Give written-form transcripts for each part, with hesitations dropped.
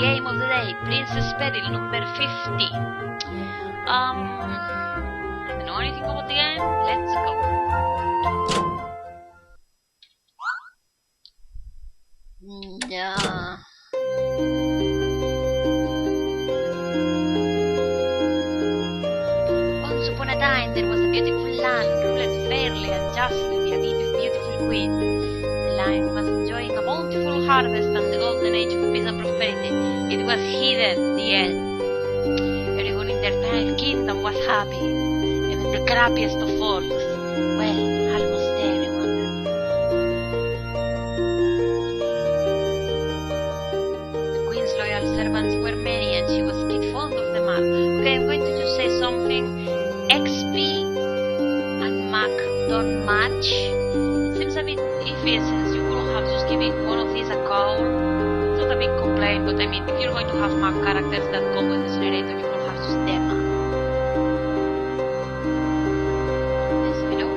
game of the day, Princess Peril number 50. I don't know anything about the game. Let's go. Yeah. Once upon a time there was a beautiful land ruled fairly and justly by a beautiful queen. The land was enjoying a bountiful harvest and the golden age of peace and prosperity. It was hidden, the end. Everyone in their tiny kingdom was happy, even the crappiest of folks. Well, almost everyone. The queen's loyal servants were many and she was fond of them all. Okay, I'm going to just say something. XP and Mack don't match. It seems a bit iffy since you could have just given one of these a call. It's not a big complaint, but I mean, if you're going to have Mack characters that come with the generator, you will have just them. Yes, hello?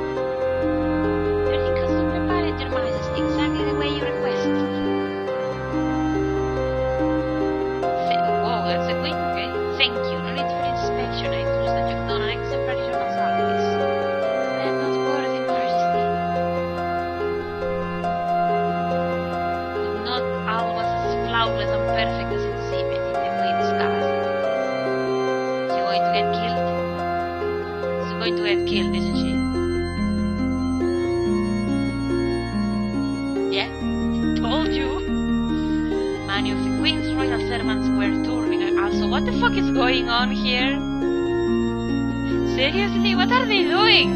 Everything has been prepared, Your Majesty, exactly the way you request. Whoa, that's a queen, okay? Thank you. No need for inspection. I trust that you've done an exemplary job of service. I am not worthy, Majesty. But not all was as flawless and perfect as it seemed in the queen's castle. She's going to get killed? She's going to get killed, isn't she? Yeah, told you. Many of the queen's royal servants were touring. Also, what the fuck is going on here? Seriously, what are they doing?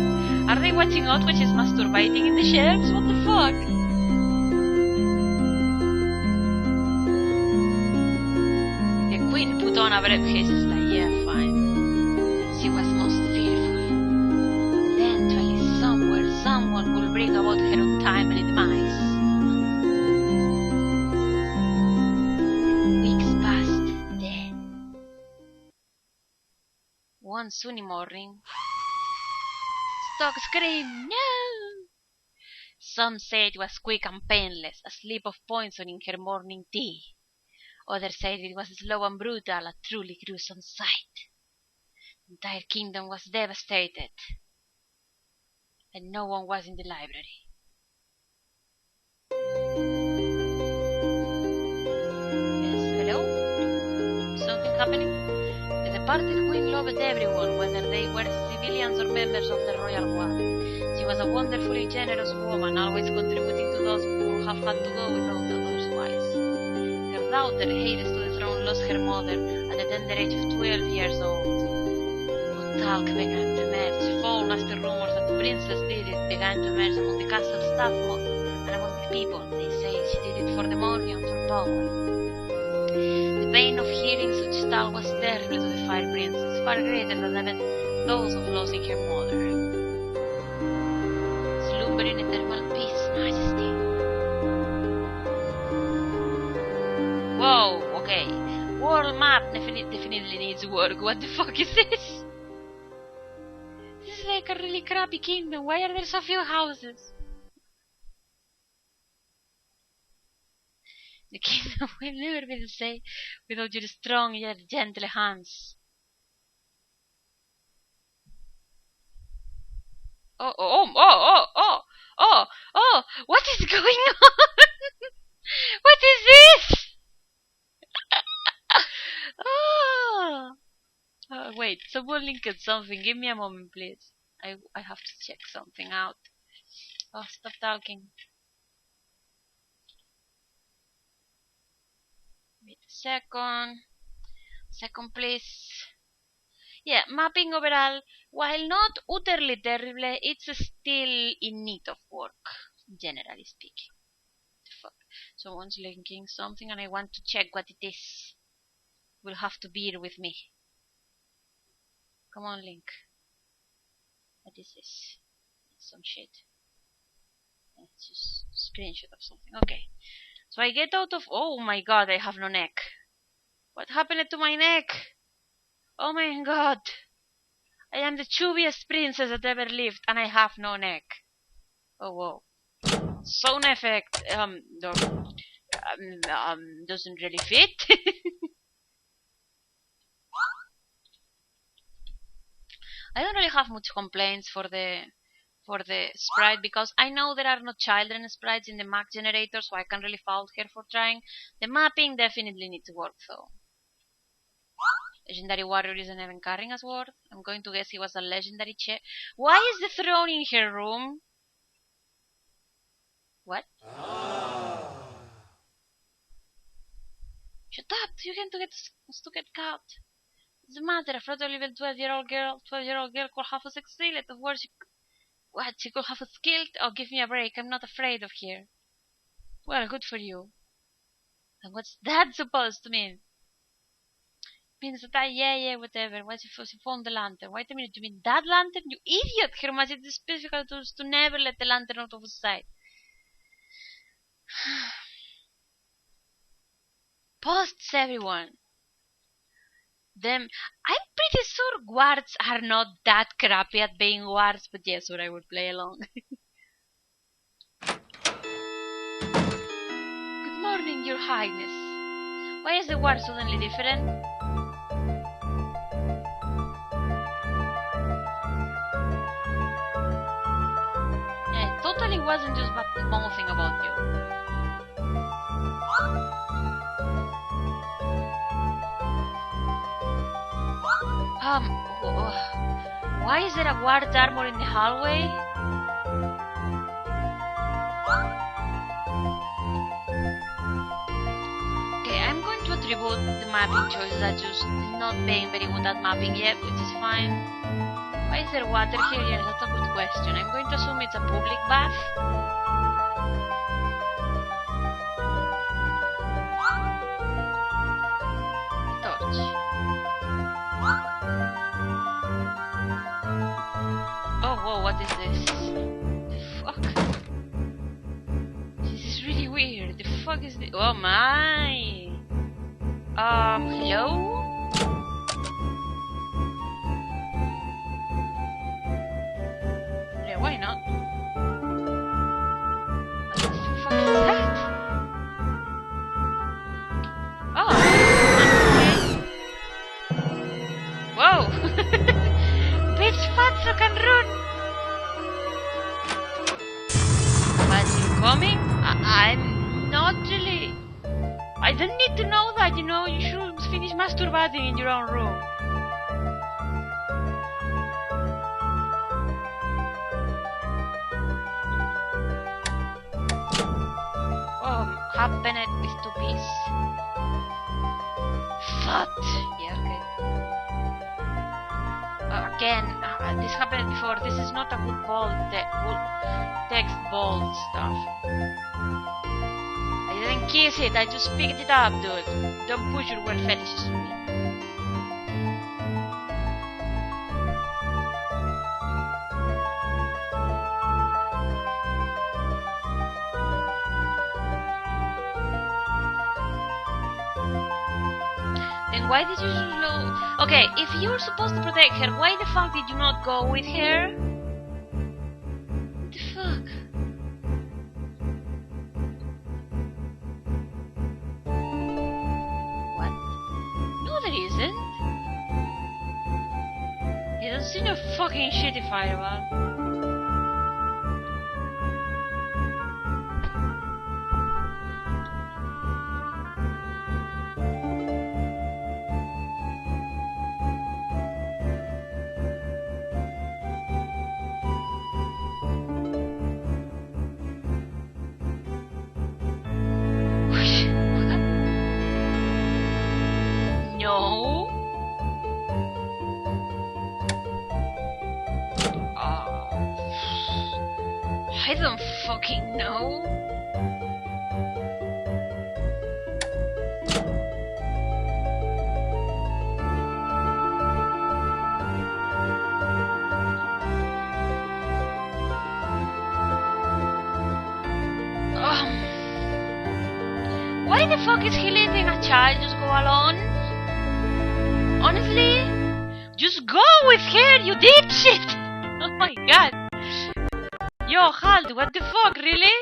Are they watching out when she's masturbating in the shelves? What the fuck? The queen put on a brave face. It's like, yeah, fine. She was most fearful. Eventually, somewhere, someone will bring about her untimely demise. Weeks passed. Then, one sunny morning, Stock screamed, "No!" Some said it was quick and painless, a slip of poison in her morning tea. Others said it was slow and brutal, a truly gruesome sight. The entire kingdom was devastated, and no one was in the library. Yes, hello? Something happening? The departed queen loved everyone, whether they were civilians or members of the royal guard. She was a wonderfully generous woman, always contributing to those who would have had to go without otherwise. Her daughter, heiress to the throne, lost her mother at the tender age of 12 years old. But talk began to emerge. Foul, nasty rumors that the princess did it began to emerge among the castle staff and among the people. They say she did it for the money and for power. The pain of hearing such tale was terrible to the Fire Princess, far greater than even those of losing her mother. Slumber in eternal peace, Majesty. Whoa, okay. World map definitely needs work. What the fuck is this? This is like a really crappy kingdom. Why are there so few houses? The kingdom will never be the same without your strong yet gentle hands. Oh, what is going on? What is this? Wait, someone linked something. Give me a moment, please. I have to check something out. Oh, stop talking. Wait a second. Second, please. Yeah, mapping overall, while not utterly terrible, it's still in need of work, generally speaking. Fuck. Someone's linking something and I want to check what it is. Will have to bear with me. Come on, link. What is this? It's some shit. It's just a screenshot of something. Okay. So I get out of... Oh my god, I have no neck. What happened to my neck? Oh my god. I am the chubbiest princess that ever lived and I have no neck. Oh whoa. Sound effect doesn't really fit. I don't really have much complaints for the sprite because I know there are no children sprites in the Mack generator, so I can't really fault her for trying. The mapping definitely needs work though. Legendary warrior isn't even carrying a sword. I'm going to guess he was a legendary check. Why is the throne in her room? What? Shut up! You can't get caught. What's the matter? A fraudulent level 12-year-old girl could have a succeeded. Of course what? She could have a skill? Oh, give me a break. I'm not afraid of her. Well, good for you. And what's that supposed to mean? Means that yeah, whatever. Why she found the lantern? Wait a minute, you mean that lantern? You idiot! Her Majesty's specific tools to never let the lantern out of sight. Posts, everyone. Them. I'm pretty sure guards are not that crappy at being guards, but yes, or I would play along. Good morning, Your Highness. Why is the guard suddenly different? Yeah, it totally wasn't just mouthing about you. Why is there a guard's armor in the hallway? Okay, I'm going to attribute the mapping choices as just not being very good at mapping yet, which is fine. Why is there water here? Yeah, that's a good question. I'm going to assume it's a public bath. Torch. Oh, whoa, what is this? The fuck? This is really weird. The fuck is this? Oh my! Hello? Yeah, why not? What the fuck is that? Oh, okay. Whoa! Bitch, fatso can run! Coming? I'm not really. I don't need to know that, you know. You should finish masturbating in your own room. Oh, happened with 2 piece. Fat. Yeah, okay. Again, this happened before. This is not a good bold text bold stuff. I didn't kiss it, I just picked it up, dude. Don't push your weird fetishes on me. Then why did you slow? Okay, if you're supposed to protect her, why the fuck did you not go with her? What the fuck? What? No, there isn't. You don't see no fucking shitty fireball. No. I don't fucking know. Why the fuck is he letting a child just go alone? Honestly, just go with her, you dipshit! Oh my god. Yo, Halt, what the fuck, really?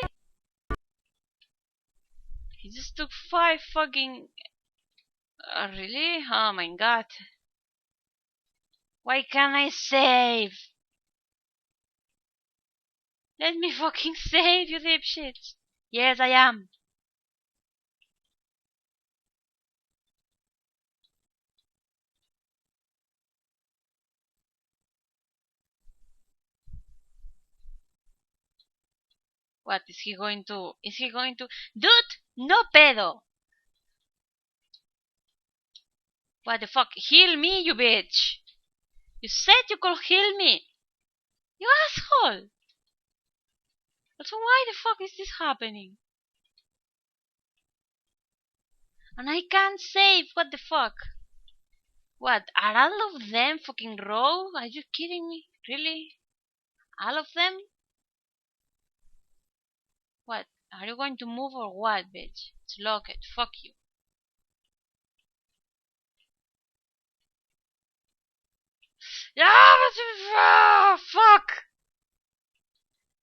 He just took 5 fucking... really? Oh my god. Why can't I save? Let me fucking save, you dipshits. Yes, I am. What is he going to? Is he going to? Dude, no pedo. What the fuck? Heal me, you bitch. You said you could heal me. You asshole. Also, why the fuck is this happening? And I can't save. What the fuck? What? Are all of them fucking raw? Are you kidding me? Really? All of them? What? Are you going to move or what, bitch? It's locked. Fuck you. Ah, fuck!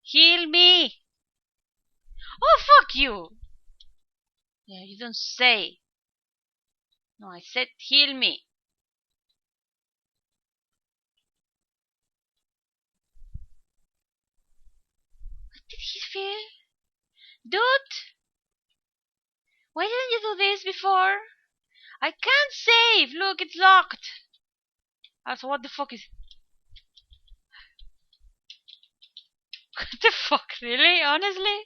Heal me! Oh, fuck you! Yeah, you don't say. No, I said heal me. What did he feel? Dude! Why didn't you do this before? I can't save! Look, it's locked! Also, what the fuck is... What the fuck, really? Honestly?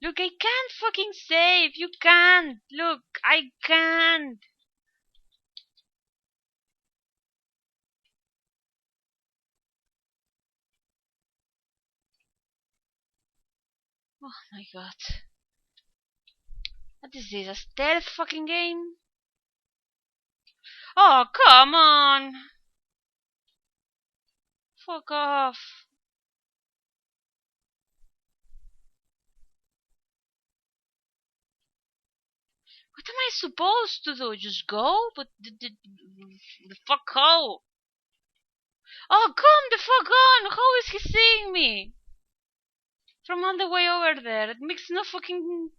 Look, I can't fucking save! You can't! Look, I can't! Oh my god. What is this, a stealth fucking game? Oh, come on! Fuck off. What am I supposed to do? Just go? But the fuck how? Oh, come the fuck on! How is he seeing me? From all the way over there. It makes no fucking...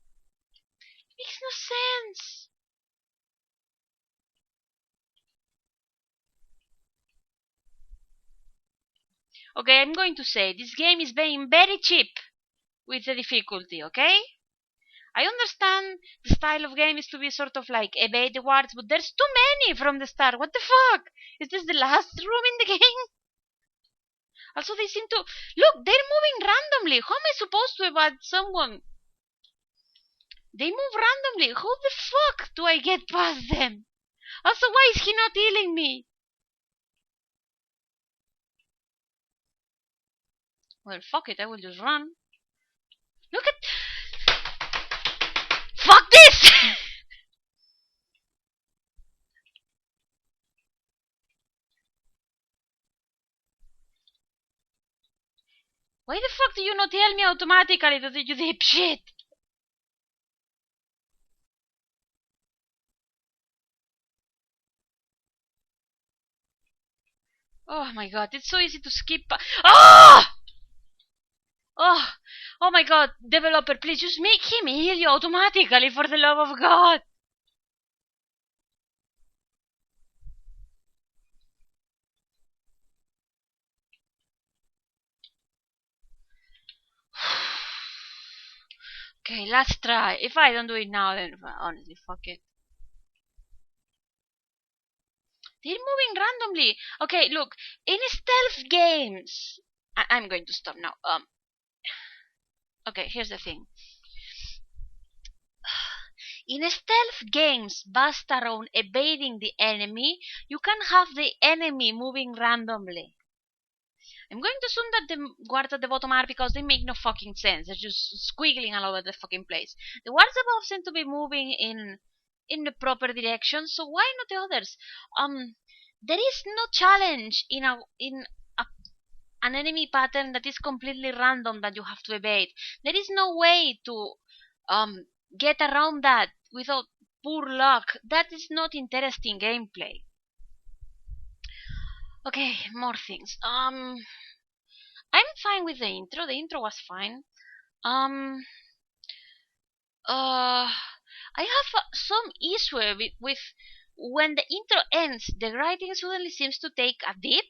Makes no sense. Okay, I'm going to say this game is being very cheap with the difficulty, okay? I understand the style of game is to be sort of like evade the wards, but there's too many from the start. What the fuck? Is this the last room in the game? Also, they seem to... Look, they're moving randomly. How am I supposed to evade someone? They move randomly. How the fuck do I get past them? Also, why is he not healing me? Well, fuck it. I will just run. Look at... Fuck this! Why the fuck do you not heal me automatically, you dipshit? Oh my god, it's so easy to skip. Ah! Oh! Oh my god, developer, please just make him heal you automatically for the love of God! Okay, let's try. If I don't do it now, then honestly, fuck it. They're moving randomly. Okay, look, in stealth games, I'm going to stop now. Okay, here's the thing. In stealth games based around evading the enemy, you can have the enemy moving randomly. I'm going to assume that the guards at the bottom are because they make no fucking sense. They're just squiggling all over the fucking place. The guards above seem to be moving in the proper direction, so why not the others? There is no challenge in an enemy pattern that is completely random that you have to evade. There is no way to get around that without poor luck. That is not interesting gameplay. Okay, more things. I'm fine with the intro. The intro was fine. Um, I have some issue with when the intro ends, the writing suddenly seems to take a dip.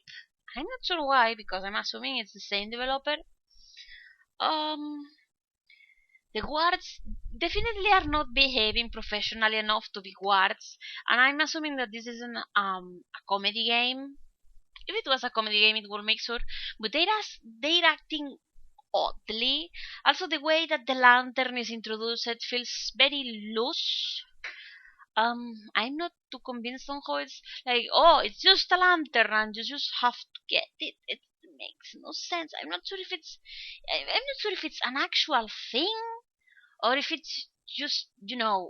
I'm not sure why, because I'm assuming it's the same developer. The guards definitely are not behaving professionally enough to be guards, and I'm assuming that this isn't a comedy game. If it was a comedy game, it would make sure, but they're acting oddly. Also, the way that the lantern is introduced, it feels very loose. I'm not too convinced on how it's like, oh, it's just a lantern and you just have to get it. It makes no sense. I'm not sure if it's an actual thing or if it's just, I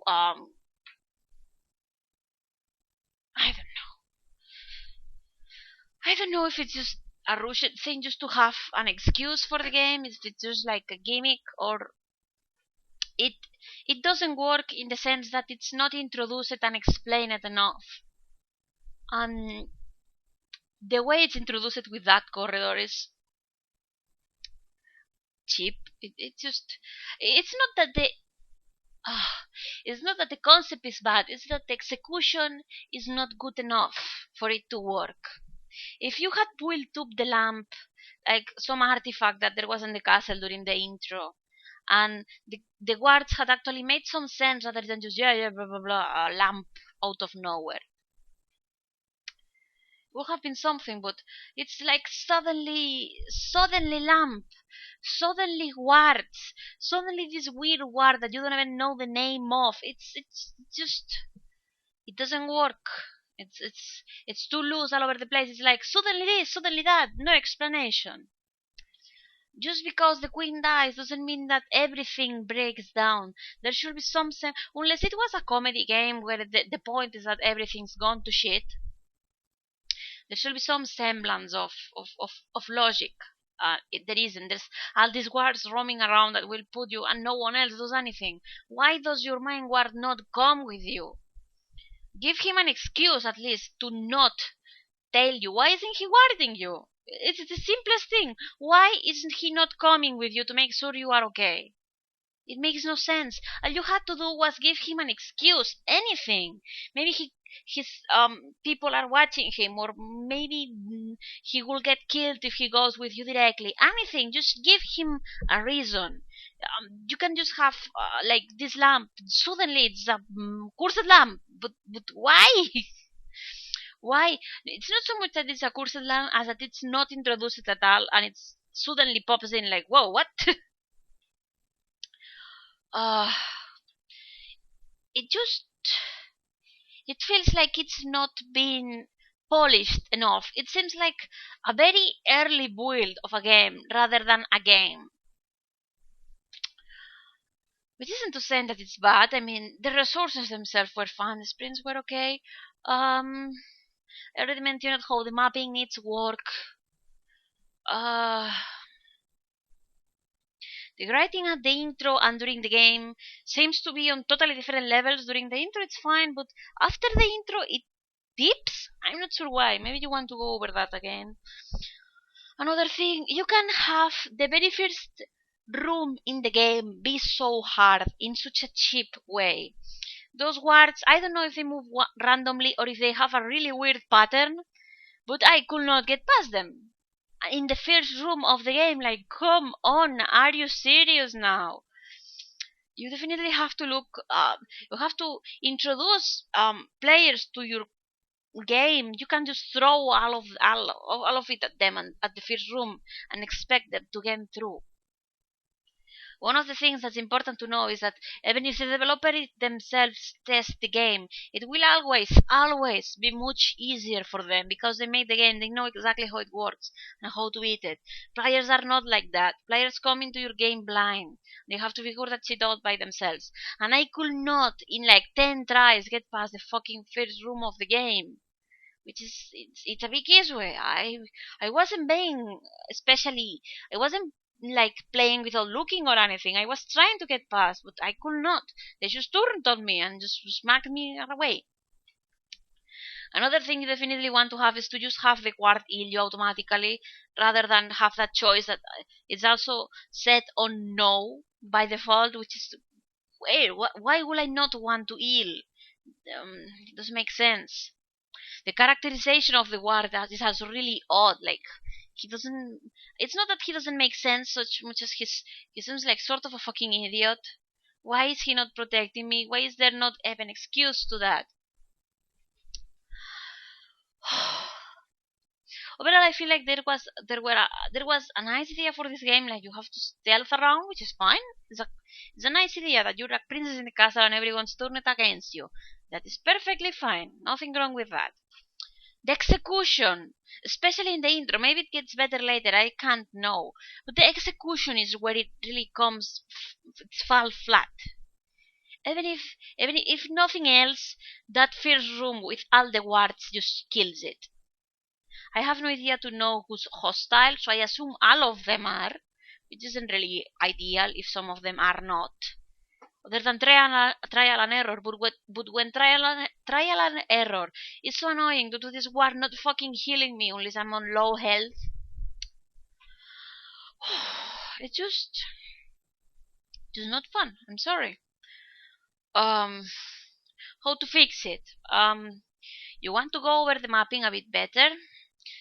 don't I don't know if it's just a rushed thing just to have an excuse for the game, if it's just like a gimmick, or it it doesn't work in the sense that it's not introduced and explained enough. And the way it's introduced with that corridor is cheap. It's not that uh, it's not that the concept is bad. It's that the execution is not good enough for it to work. If you had built up the lamp like some artifact that there was in the castle during the intro, and the guards had actually made some sense rather than just yeah blah blah blah a lamp out of nowhere, would have been something. But it's like suddenly lamp, suddenly guards, suddenly this weird word that you don't even know the name of. It's just, it doesn't work. It's too loose all over the place. It's like suddenly this, suddenly that, no explanation. Just because the queen dies doesn't mean that everything breaks down. There should be some unless it was a comedy game where the point is that everything's gone to shit. There should be some semblance of logic. There isn't. There's all these guards roaming around that will put you, and no one else does anything. Why does your main guard not come with you? Give him an excuse at least to not tell you. Why isn't he guarding you? It's the simplest thing. Why isn't he not coming with you to make sure you are okay? It makes no sense. All you had to do was give him an excuse, anything. Maybe his people are watching him, or maybe he will get killed if he goes with you directly. Anything, just give him a reason. You can just have like this lamp. Suddenly it's a cursed lamp, but why? Why? It's not so much that it's a cursed lamp as that it's not introduced at all, and it suddenly pops in like, whoa, what? uh it just, it feels like it's not been polished enough. It seems like a very early build of a game rather than a game. Which isn't to say that it's bad. I mean, the resources themselves were fun. The sprints were okay. I already mentioned how the mapping needs work. Uh, the writing at the intro and during the game seems to be on totally different levels. During the intro, it's fine, but after the intro, it dips. I'm not sure why. Maybe you want to go over that again. Another thing, you can have the very first room in the game be so hard in such a cheap way. Those wards, I don't know if they move randomly or if they have a really weird pattern, but I could not get past them in the first room of the game. Like, come on, are you serious now? You definitely have to look. You have to introduce players to your game. You can just throw all of it at them and at the first room and expect them to get through. One of the things that's important to know is that even if the developer themselves test the game, it will always be much easier for them because they made the game, they know exactly how it works and how to beat it. Players are not like that. Players come into your game blind. They have to figure that shit out by themselves. And I could not, in like 10 tries, get past the fucking first room of the game. Which is, it's a big issue. I wasn't being especially, I wasn't like playing without looking or anything. I was trying to get past, but I could not. They just turned on me and just smacked me away. Another thing you definitely want to have is to just have the guard heal you automatically rather than have that choice that is also set on no by default, which is weird. Why would I not want to heal? It doesn't make sense. The characterization of the ward is also really odd. Like, he doesn't. It's not that he doesn't make sense so much as he seems like sort of a fucking idiot. Why is he not protecting me? Why is there not even excuse to that? Overall, I feel like there was a nice idea for this game. Like, you have to stealth around, which is fine. It's a nice idea that you're a princess in the castle and everyone's turned against you. That is perfectly fine. Nothing wrong with that. The execution, especially in the intro, maybe it gets better later. I can't know, but the execution is where it really comes. It's fall flat. Even if nothing else, that first room with all the wards just kills it. I have no idea to know who's hostile, so I assume all of them are, which isn't really ideal if some of them are not. Other than trial and error, but when trial and error is so annoying due to this war not fucking healing me unless I'm on low health. It's just not fun. I'm sorry. How to fix it? You want to go over the mapping a bit better.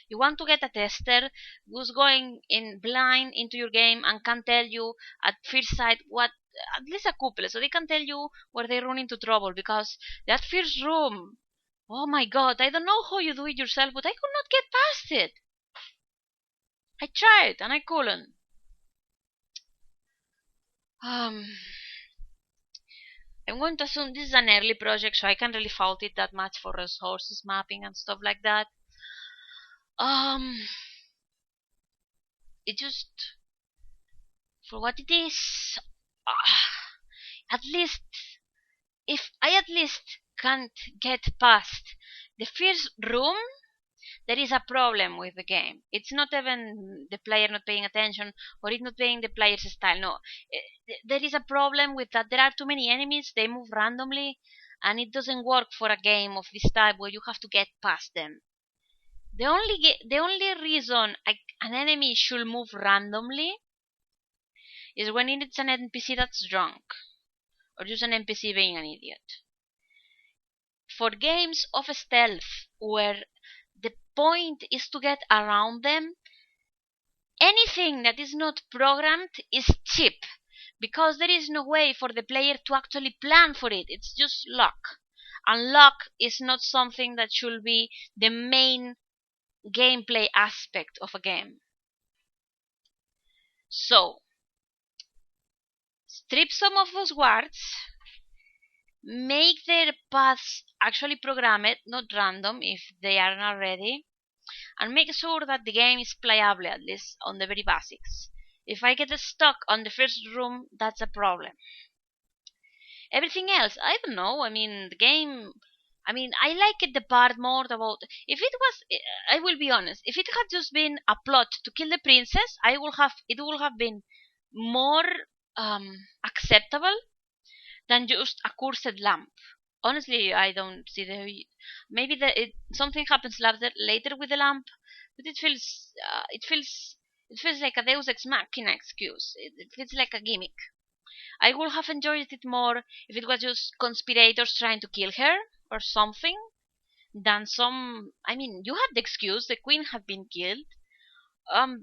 You want to get a tester who's going in blind into your game and can tell you at first sight what, at least a couple, so they can tell you where they run into trouble, because that first room, oh my god, I don't know how you do it yourself, but I could not get past it. I tried and I couldn't. I'm going to assume this is an early project, so I can't really fault it that much for resources mapping and stuff like that. It just, for what it is, at least, if I at least can't get past the first room, there is a problem with the game. It's not even the player not paying attention or it not paying the player's style. No, there is a problem with that. There are too many enemies. They move randomly, and it doesn't work for a game of this type where you have to get past them. The only reason an enemy should move randomly is when it's an NPC that's drunk, or just an NPC being an idiot. For games of stealth where the point is to get around them, anything that is not programmed is cheap, because there is no way for the player to actually plan for it. It's just luck, and luck is not something that should be the main gameplay aspect of a game. So strip some of those wards, make their paths actually programmed, not random if they are not ready, and make sure that the game is playable, at least on the very basics. If I get stuck on the first room, that's a problem. Everything else, I don't know. I mean, the game, I like it the part more about, if it was, I will be honest, if it had just been a plot to kill the princess, it would have been more acceptable than just a cursed lamp. Honestly, I don't see maybe something happens later with the lamp, but it feels like a Deus Ex Machina excuse. It feels like a gimmick. I would have enjoyed it more if it was just conspirators trying to kill her or something, than some. I mean, you had the excuse, the queen had been killed.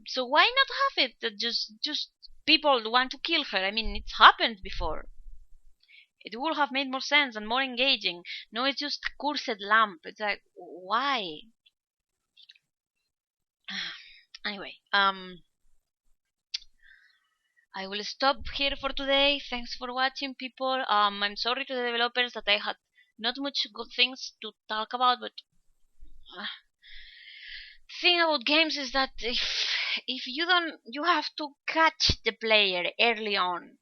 So why not have it that just people want to kill her? I mean, it's happened before. It would have made more sense and more engaging. No, it's just a cursed lamp. It's like, why? Anyway, I will stop here for today. Thanks for watching, people. I'm sorry to the developers that I had not much good things to talk about, but thing about games is that if you don't, you have to catch the player early on,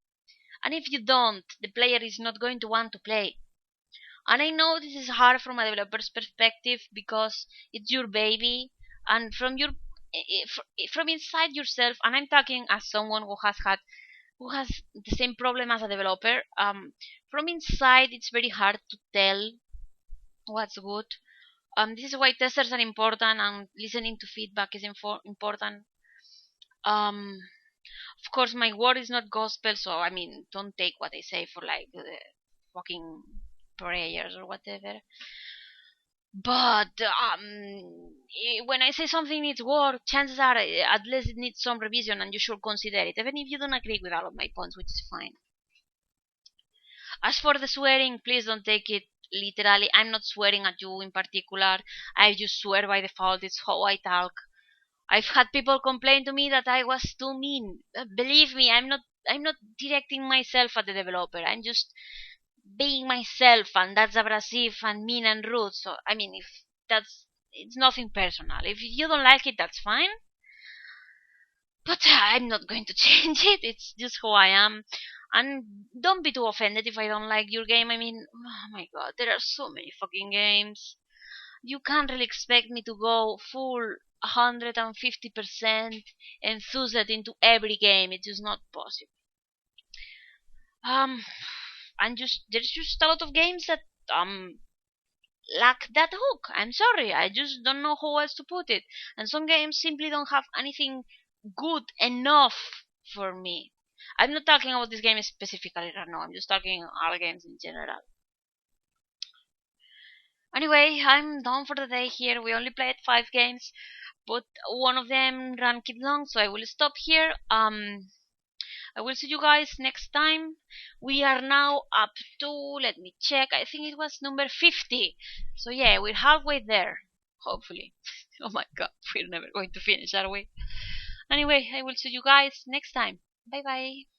and if you don't, the player is not going to want to play. And I know this is hard from a developer's perspective because it's your baby, and from inside yourself. And I'm talking as someone who has the same problem as a developer. From inside, it's very hard to tell what's good. This is why testers are important, and listening to feedback is important. Of course, my word is not gospel, so I mean, don't take what I say for like fucking prayers or whatever. But when I say something needs work, chances are at least it needs some revision, and you should consider it, even if you don't agree with all of my points, which is fine. As for the swearing, please don't take it literally. I'm not swearing at you in particular. I just swear by default. It's how I talk. I've had people complain to me that I was too mean. Believe me, I'm not directing myself at the developer. I'm just being myself, and that's abrasive and mean and rude. So I mean, if that's it's nothing personal. If you don't like it, that's fine. But I'm not going to change it. It's just who I am. And don't be too offended if I don't like your game. I mean, oh my god, there are so many fucking games. You can't really expect me to go full 150% enthusiasm into every game. It's just not possible. Um, and just there's just a lot of games that lack that hook. I'm sorry, I just don't know how else to put it. And some games simply don't have anything good enough for me. I'm not talking about this game specifically right now. I'm just talking all games in general. Anyway, I'm done for the day here. We only played 5 games, but one of them ran keep long, so I will stop here. I will see you guys next time. We are now up to, let me check, I think it was number 50. So yeah, we're halfway there, hopefully. Oh my god, we're never going to finish, are we? Anyway, I will see you guys next time. Bye bye.